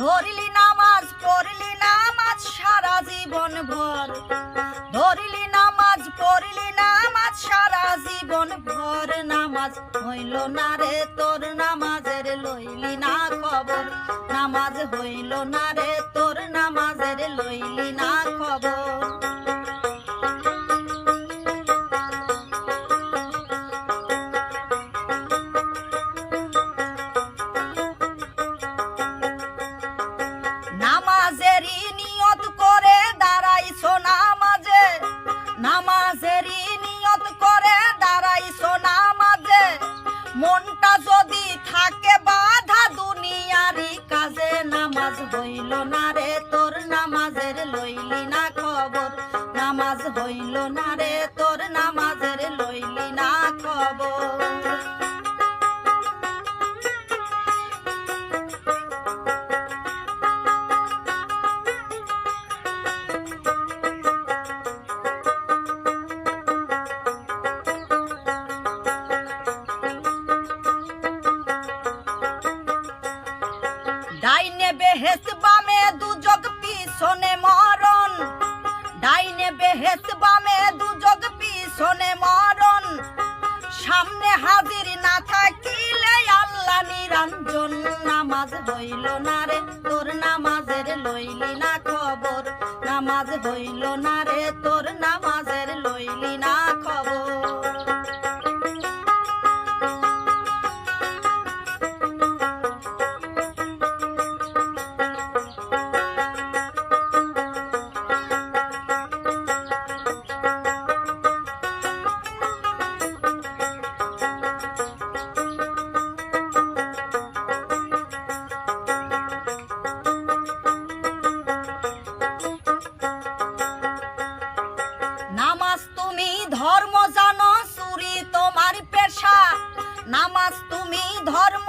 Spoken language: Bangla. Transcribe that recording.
ধরলি নামাজ পড়লি নামাজ সারা জীবন ভর, ধরলি নামাজ পড়লি নামাজ সারা জীবন ভর, নামাজ হইল না রে তোর নামাজের লইলি না খবর, নামাজ হইল না রে তোর নামাজের লইলি না খবর। নামাজেরই নিয়ত করে দাঁড়াইছো নামাজে, নামাজেরই নিয়ত করে দাঁড়াইছো নামাজে, মনটা যদি থাকে বাধা দুনিয়ারি কাজে, নামাজ হইল না রে তোর নামাজের লইলি না খবর, নামাজ হইল না রে তোর নামাজের লইলি না খবর। ডাইনে বেহেশত বামে দুজগ পিছনে মরণ, ডাইনে বেহেশত বামে দুজগ পিছনে মরণ, সামনে হাজির না থাকিলে আল্লাহ নিরঞ্জন, নামাজ হইল না রে তোর নামাজের লইলি না খবর, নামাজ হইল না রে তোর নামাজের লইলি না খবর। নামাজ তুমি ধর্ম জানো, চুরি তোমার পেশা, নামাজ তুমি ধর্ম